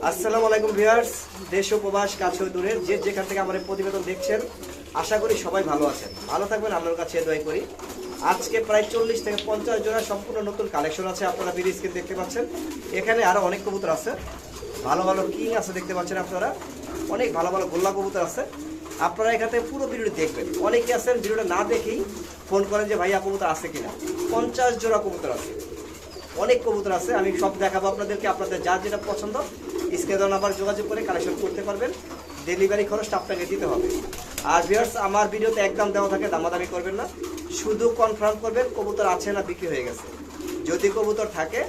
আসসালামু আলাইকুম ভিউয়ার্স, দেশ ও প্রবাস কাছে ও দূরের যে যেখান থেকে আমাদের প্রতিবেদন দেখছেন, আশা করি সবাই ভালো আছেন। ভালো থাকবেন, আপনার কাছে দোয়া করি। আজকে প্রায় 40 থেকে 50 জোড়া সম্পূর্ণ নতুন কালেকশন আছে। আপনারা ভিডিও স্ক্রিন দেখতে পাচ্ছেন, এখানে আরো অনেক কবুতর আছে, ভালো ভালো কিং আছে দেখতে পাচ্ছেন আপনারা, অনেক ভালো ভালো গোল্লা কবুতর আছে। আপনারা এখান থেকে পুরো ভিডিওটি দেখবেন। অনেকে আছেন ভিডিওটা না দেখেই ফোন করেন যে ভাইয়া কবুতর আছে কিনা। 50 জোড়া কবুতর আছে, অনেক কবুতর আছে। আমি সব দেখাবো আপনাদেরকে। আপনাদের যার যেটা পছন্দ স্ক্রিনে দেওয়া নাম্বার যোগাযোগ করে কালেকশন করতে পারবেন। ডেলিভারি খরচটা আপনাকে দিতে হবে। আর ভিউয়ার্স, আমার ভিডিওতে একদম দেওয়া থাকে, দামাদামি করবেন না, শুধু কনফার্ম করবেন কবুতর আছে না বিক্রি হয়ে গেছে। যদি কবুতর থাকে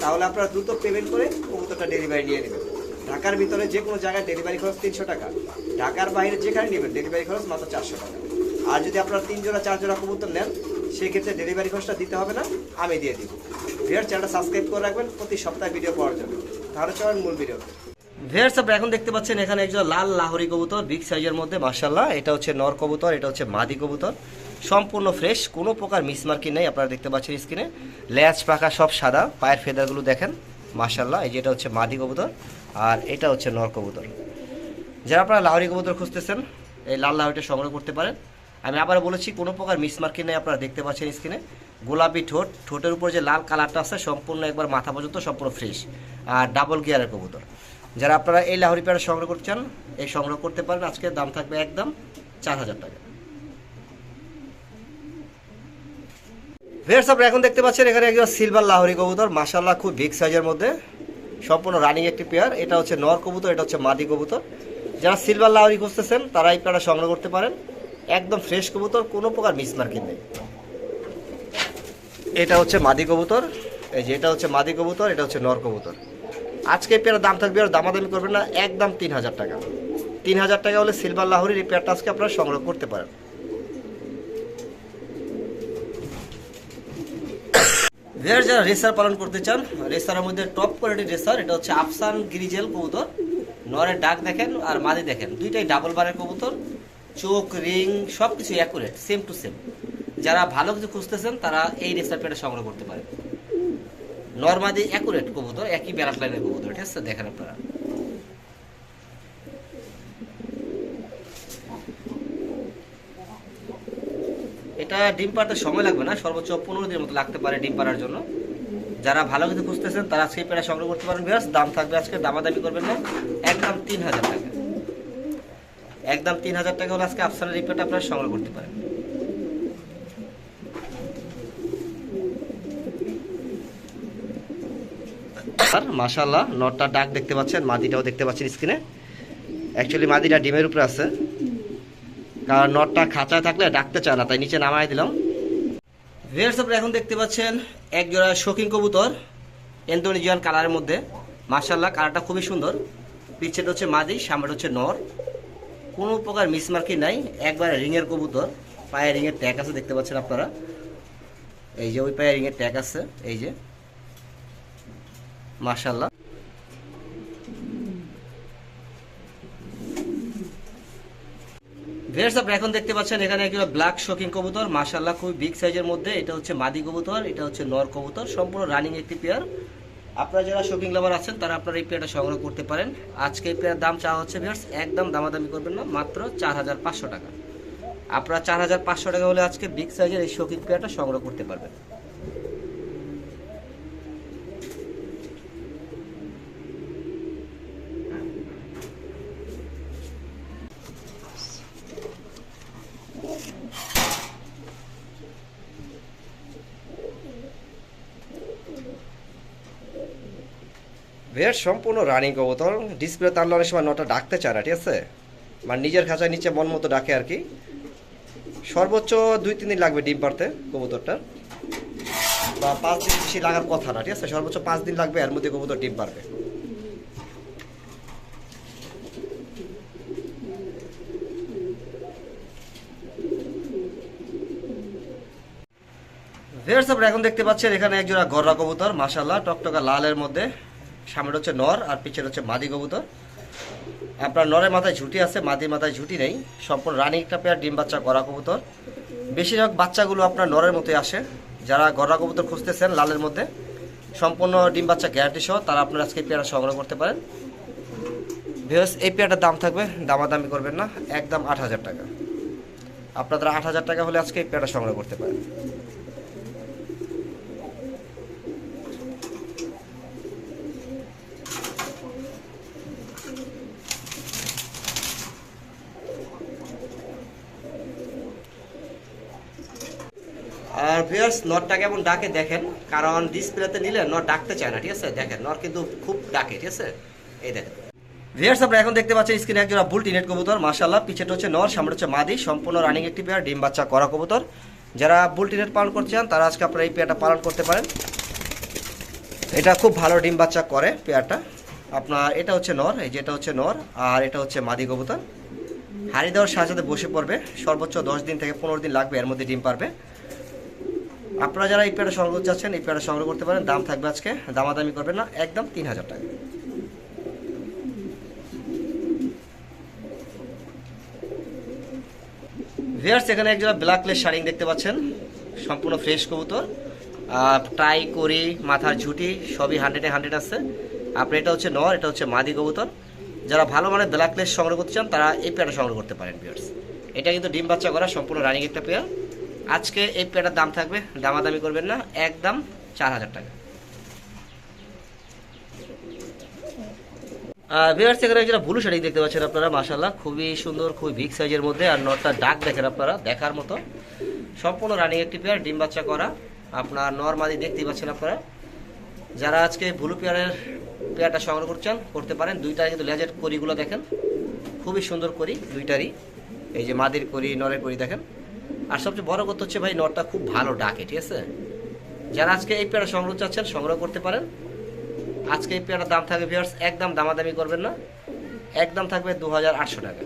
তাহলে আপনারা দ্রুত পেমেন্ট করে কবুতরটা ডেলিভারি নিয়ে নেবেন। ঢাকার ভিতরে যে কোনো জায়গায় ডেলিভারি খরচ 300 টাকা, ঢাকার বাইরে যেখানে নেবেন ডেলিভারি খরচ মাত্র 400 টাকা। আর যদি আপনারা 3 জোড়া 4 জোড়া কবুতর নেন, সেক্ষেত্রে ডেলিভারি খরচটা দিতে হবে না, আমি দিয়ে দিব। ভিউয়ার্স, চ্যানেলটা সাবস্ক্রাইব করে রাখবেন প্রতি সপ্তাহে ভিডিও পাওয়ার জন্য। তাহলে চলেন মূল ভিডিও। ভিউয়ার্স, আপনারা এখন দেখতে পাচ্ছেন এখানে একজন লাল লাহোরি কবুতর, বিগ সাইজের মধ্যে মাশাআল্লাহ। এটা হচ্ছে নর কবুতর, এটা হচ্ছে মাদি কবুতর, সম্পূর্ণ ফ্রেশ, কোনো প্রকার মিসমার্কিং নেই। আপনারা দেখতে পাচ্ছেন স্ক্রিনে, লেজ পাখা সব সাদা, পায়ের ফেদারগুলো দেখেন মাশাআল্লাহ। এই যে এটা হচ্ছে মাদি কবুতর আর এটা হচ্ছে নর কবুতর। যারা আপনারা লাহোরি কবুতর খুঁজতেছেন, এই লাল লাহোরিটা সংগ্রহ করতে পারেন। আমি আবার বলেছি, কোনো প্রকার মিসমার্কিং নেই। আপনারা দেখতে পাচ্ছেন স্ক্রিনে, গোলাপি ঠোঁট, ঠোঁটের উপর যে লাল কালারটা আছে সম্পূর্ণ একবার মাথা পর্যন্ত সম্পূর্ণ ফ্রেশ আর ডাবল গিয়ারের কবুতর। যারা আপনারা এই লাহোরি পেয়ারা সংগ্রহ করতে চান, এই সংগ্রহ করতে পারেন। আজকে দাম থাকবে একদম 4000 টাকা। ভিউয়ার্স, আপনারা এখন দেখতে পাচ্ছেন এখানে একজন সিলভার লাহোরি কবুতর, মাশাআল্লাহ, খুব বিগ সাইজের মধ্যে, সম্পূর্ণ রানিং একটি পেয়ার। এটা হচ্ছে নর কবুতর, এটা হচ্ছে মাদি কবুতর। যারা সিলভার লাহোরি খুঁজতেছেন তারা এই পেয়ারা সংগ্রহ করতে পারেন। একদম ফ্রেশ কবুতর, কোনো প্রকার মিসমার্কিং নেই। এটা হচ্ছে মাদি কবুতর, এই যে এটা হচ্ছে মাদি কবুতর, এটা হচ্ছে নর কবুতর। আজকে এই পেয়ারের দাম থাকবে, আর দামাদামি করবেন না, একদম 3000 টাকা। 3000 টাকা হলে সিলভার লাহোরির এই পেয়ারটা আজকে আপনারা সংগ্রহ করতে পারেন। ভিউয়ার্স, যারা রেসার পালন করতে চান, রেসারের মধ্যে টপ কোয়ালিটির রেসার, এটা হচ্ছে আফসান গ্রিজেল কবুতর। নরের ডাক দেখেন আর মাদি দেখেন, দুইটাই ডাবল বারের কবুতর, চোখ, রিং সব কিছু অ্যাকুরেট, সেম টু সেম। যারা ভালো কিছু খুঁজতেছেন তারা এই রেসার পেয়ারটা সংগ্রহ করতে পারেন। নরমাদি অ্যাকুরেট কবুতর, একই ব্যারাট লাইনের কবুতর, ঠিক আছে? দেখেন আপনারা, এটা ডিম পাড়তে সময় লাগবে না, সর্বোচ্চ 15 দিনের মতো লাগতে পারে ডিম পাড়ার জন্য। যারা ভালো কিছু খুঁজতেছেন তারা আজকে পেয়ারা সংগ্রহ করতে পারেন। ভিউয়ার্স, দাম থাকবে আজকে, দামাদামি করবেন না, একদম 3000 টাকা। একদম 3000 টাকা হলে আজকে আফসানের এই পেয়ারটা আপনারা সংগ্রহ করতে পারেন। আর মাশাআল্লাহ, নটটা ডাক দেখতে পাচ্ছেন, মাদিটাও দেখতে পাচ্ছেন স্ক্রিনে। অ্যাকচুয়ালি মাদিটা ডিমের উপরে আছে, কারণ নটটা খাঁচায় থাকলে ডাকতে চায় না, তাই নিচে নামাই দিলাম। ভিউয়ার্স, আপনারা এখন দেখতে পাচ্ছেন এক জোড়া শৌখিন কবুতর, ইন্দোনেশিয়ান কালারের মধ্যে, মাশাআল্লাহ, কালারটা খুবই সুন্দর। পিছেটা হচ্ছে মাদি, সামনেটা হচ্ছে নর, কোনো প্রকার মিসমার্কিং নাই, একবারে রিংয়ের কবুতর। পায়ে রিংয়ের ট্যাগ আছে দেখতে পাচ্ছেন আপনারা, এই যে ওই পায়ে রিংয়ের ট্যাগ আছে, এই যে মাশাআল্লাহ। ভিউয়ার্স, আপনারা এখন দেখতে পাচ্ছেন এখানে একটা ব্ল্যাক শৌখিন কবুতর, মাশাআল্লাহ, খুবই বিগ সাইজের মধ্যে। এটা হচ্ছে মাদি কবুতর, এটা হচ্ছে নর কবুতর, সম্পূর্ণ রানিং একটি পেয়ার। আপনারা যারা শৌখিন লাভার আছেন তারা আপনারা এই পেয়ারটা সংগ্রহ করতে পারেন। আজকে এই পেয়ার দাম চাওয়া হচ্ছে ভিউয়ার্স, একদম দামাদামি করবেন না, মাত্র 4500 টাকা। আপনারা 4500 টাকা হলে আজকে বিগ সাইজের এই শৌখিন পেয়ারটা সংগ্রহ করতে পারবেন। ভিউয়ার্স, সম্পূর্ণ রানিং কবুতর, ডিসপ্লে টানলে অনেক সময় নটা ডাকতে চায় না, ঠিক আছে? মানে নিজের খাঁচায় নিচে মন মতো ডাকে আর কি। সর্বোচ্চ 2-3 দিন লাগবে ডিম পাড়তে কবুতরটার, বা 5 দিন বেশি লাগার কথা না, ঠিক আছে? সর্বোচ্চ 5 দিন লাগবে, এর মধ্যে কবুতর ডিম পারবে। ভিউয়ার্স, আপনারা এখন দেখতে পাচ্ছেন এখানে এক জোড়া গররা কবুতর, মাশাআল্লাহ, টকটকা লালের মধ্যে, সামনে হচ্ছে নর আর পিছের হচ্ছে মাদি কবুতর। আপনার নরের মাথায় ঝুঁটি আছে, মাদির মাথায় ঝুঁটি নেই, সম্পূর্ণ রানিং একটা পেয়ার, ডিম বাচ্চা গড়া কবুতর। বেশিরভাগ বাচ্চাগুলো আপনার নরের মতোই আসে। যারা গড়া কবুতর খুঁজতেছেন লালের মধ্যে, সম্পূর্ণ ডিম বাচ্চা গ্যারান্টি সহ, তারা আপনারা আজকে পেয়ারা সংগ্রহ করতে পারেন। ভিউয়ার্স এই পেয়ারটার দাম থাকবে, দামাদামি করবেন না, একদম 8,000 টাকা। আপনারা 8,000 টাকা হলে আজকে এই পেয়ারটা সংগ্রহ করতে পারেন। আর ভিউয়ার্স নটটা কেমন ডাকে দেখেন, কারণ ডিসপ্লেতে নিলে নট ডাকতে চায় না, ঠিক আছে? দেখেন নট কিন্তু খুব ডাকে, ঠিক আছে? এই দেখেন ভিউয়ার্স, আপনারা এখন দেখতে পাচ্ছেন স্ক্রিনে একজোড়া বুল টিনেট কবুতর, মাশাআল্লাহ। পিছেটা হচ্ছে নর, সামনে হচ্ছে মাদি, সম্পূর্ণ রানিং একটি পেয়ার, ডিম বাচ্চা করা কবুতর। যারা বুল টিনেট পালন করছেন তারা আজকে আপনারা এই পেয়ারটা পালন করতে পারেন। এটা খুব ভালো ডিম বাচ্চা করে পেয়ারটা। আপনার এটা হচ্ছে নর, এই যে এটা হচ্ছে নর, আর এটা হচ্ছে মাদি কবুতর। হাড়ি দেওয়ার সাথে সাথে বসে পড়বে, সর্বোচ্চ 10 দিন থেকে 15 দিন লাগবে, এর মধ্যে ডিম পারবে। আপনারা যারা এই পেয়ারটা সংগ্রহ চাচ্ছেন এই পেয়ারটা সংগ্রহ করতে পারেন। দাম থাকবে আজকে, দামাদামি করবেন না, একদম 3,000 টাকা। ভিউয়ার্স এখানে একজোড়া ব্ল্যাকলেস শাইনিং দেখতে পাচ্ছেন, সম্পূর্ণ ফ্রেশ কবুতর, টাই করি, মাথার ঝুটি সবই 100-এ 100 আছে। আপনার এটা হচ্ছে নর, এটা হচ্ছে মাদি কবুতর। যারা ভালো মানে ব্ল্যাকলেস সংগ্রহ করতে চান তারা এই পেয়ারটা সংগ্রহ করতে পারেন। ভিউয়ার্স এটা কিন্তু ডিম বাচ্চা করা সম্পূর্ণ রানিং একটা পেয়ার। আজকে এই পেয়ারটার দাম থাকবে, দামাদামি করবেন না, একদম 4,000 টাকা। ভিউয়ার্স এখানে একটা ব্লু শাড়ি দেখতে পাচ্ছেন আপনারা, মাশাআল্লাহ খুবই সুন্দর, খুবই বিগ সাইজের মধ্যে। আর নটটা ডাক দেখেন আপনারা, দেখার মতো, সম্পূর্ণ রানিং একটি পেয়ার, ডিম বাচ্চা করা। আপনার নর মাদি দেখতেই পাচ্ছেন আপনারা। যারা আজকে ব্লু পেয়ারটা সংগ্রহ করছেন করতে পারেন। দুইটার কিন্তু লেজের করিগুলো দেখেন, খুবই সুন্দর করি দুইটারই, এই যে মাদির করি, নরের করি দেখেন। আর সবচেয়ে বড় কথা হচ্ছে ভাই নটটা খুব ভালো ডাকে, ঠিক আছে? যারা আজকে এই পেয়ারটা সংগ্রহ চাচ্ছেন সংগ্রহ করতে পারেন। আজকে এই পেয়ারটার দাম থাকবে ভিউয়ার্স, একদম দামাদামি করবেন না, একদম থাকবে 2,800 টাকা।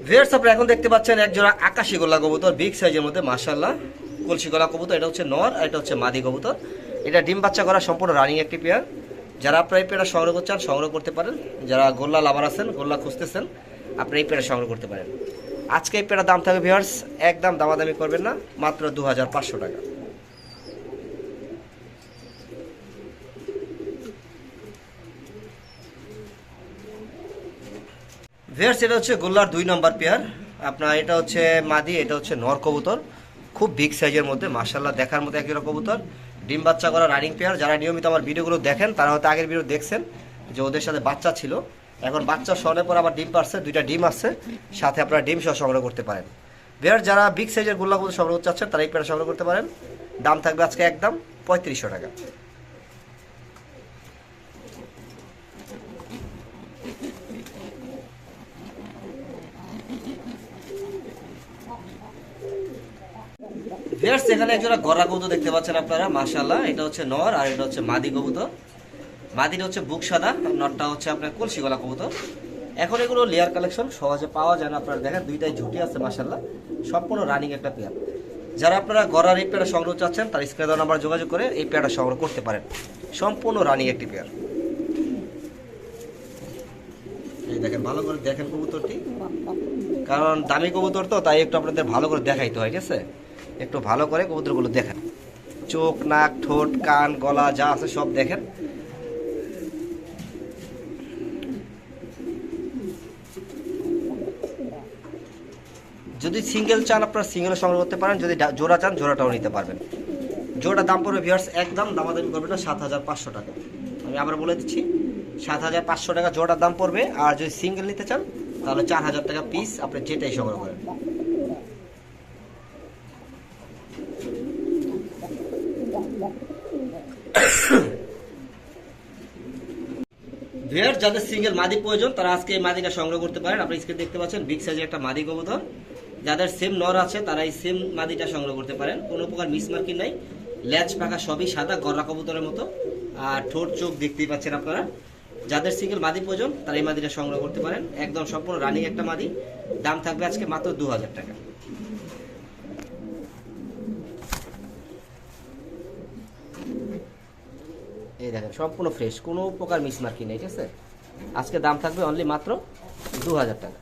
ভিউয়ার্স আপনারা এখন দেখতে পাচ্ছেন একজোড়া আকাশী গোল্লা কবুতর, বিগ সাইজের মধ্যে, মাশাআল্লাহ কলসি গলা কবুতর। এটা হচ্ছে নর আর এটা হচ্ছে মাদি কবুতর। এটা ডিম বাচ্চা করা সম্পূর্ণ রানিং একটি পেয়ার। যারা আপনারা এই পেয়ারটা সংগ্রহ করছেন সংগ্রহ করতে পারেন। যারা গোল্লা লাভার আছেন, গোল্লা খুঁজতেছেন, আপনারা এই পেয়ারটা সংগ্রহ করতে পারেন। আজকে এই পেয়ারটার দাম থাকবে ভিউয়ার্স, একদম দামাদামি করবেন না, মাত্র 2,500 টাকা। ভিউয়ার্স এটা হচ্ছে গোল্লার 2 নম্বর পেয়ার। আপনার এটা হচ্ছে মাদি, এটা হচ্ছে নর কবুতর, খুব বিগ সাইজের মধ্যে, মাশাআল্লাহ দেখার মতো একজোড়া কবুতর, ডিম বাচ্চা করা রানিং পেয়ার। যারা নিয়মিত আমার ভিডিওগুলো দেখেন তারা হয়তো আগের ভিডিও দেখছেন যে ওদের সাথে বাচ্চা ছিল, এখন বাচ্চা সরানোর পর আবার ডিম পারছে, 2টা ডিম আসছে, সাথে আপনারা ডিম সহ সংগ্রহ করতে পারেন। ভিউয়ার্স যারা বিগ সাইজের গোল্লা কবুতর সংগ্রহ চাচ্ছেন তারা এই পেয়ারটা সংগ্রহ করতে পারেন। দাম থাকবে আজকে একদম 3,500 টাকা। ভিউয়ার্স এখানে একজোড়া গড়া কবুতর দেখতে পাচ্ছেন আপনারা, মাশাআল্লাহ এটা হচ্ছে নর আর এটা হচ্ছে মাদি কবুতর। মাদিটা হচ্ছে বুক সাদা, নরটা হচ্ছে আপনার কলসি গলা কবুতর। এখন এগুলো লেয়ার কালেকশন, সহজে পাওয়া যায় না, আপনারা দেখেন দুইটাই ঝুটি আছে, মাশাআল্লাহ সম্পূর্ণ রানিং একটা পেয়ার। যারা আপনারা গড়ার এই পেয়ারটা সংগ্রহ চাচ্ছেন তারা স্ক্রিনে দেওয়া নাম্বার যোগাযোগ করে এই পেয়ারটা সংগ্রহ করতে পারেন, সম্পূর্ণ রানিং একটি পেয়ার। এই দেখেন ভালো করে দেখেন কবুতরটি, কারণ দামি কবুতর তো তাই একটু আপনাদের ভালো করে দেখাইতে হয়, ঠিক আছে? একটু ভালো করে কবুতরগুলো দেখেন, চোখ, নাক, ঠোঁট, কান, গলা যা আছে সব দেখেন। যদি সিঙ্গেল চান আপনারা সিঙ্গেল সংগ্রহ করতে পারেন, যদি জোড়া চান জোড়াটাও নিতে পারবেন। জোড়াটা দাম পড়বে ভিউয়ার্স, একদম দামাদামি করবেন না, 7,500 টাকা। আমি আবার বলে দিচ্ছি 7,500 টাকা জোড়ার দাম পড়বে। আর যদি সিঙ্গেল নিতে চান তাহলে 4,000 টাকা পিস, আপনি যেটাই সংগ্রহ করেন। ভিউয়ার্স যাদের সিঙ্গেল মাদি প্রয়োজন তারা আজকে এই মাদিটা সংগ্রহ করতে পারেন। আপনি স্ক্রিনে দেখতে পাচ্ছেন বিগ সাইজের একটা মাদি কবুতর। যাদের সেম নর আছে তারা এই সেম মাদিটা সংগ্রহ করতে পারেন, কোনো প্রকার মিসমার্কিং নাই, লেজ পাকা সবই সাদা গররা কবুতরের মতো, আর ঠোঁট চোখ দেখতেই পাচ্ছেন আপনারা। যাদের সিঙ্গেল মাদি প্রয়োজন তারা এই মাদিটা সংগ্রহ করতে পারেন, একদম সম্পূর্ণ রানিং একটা মাদি। দাম থাকবে আজকে মাত্র 2,000 টাকা। এই দেখেন সম্পূর্ণ ফ্রেশ, কোনো প্রকার মিসমার্কি নেই, ঠিক আছে। আজকে দাম থাকবে অনলি মাত্র 2000 টাকা।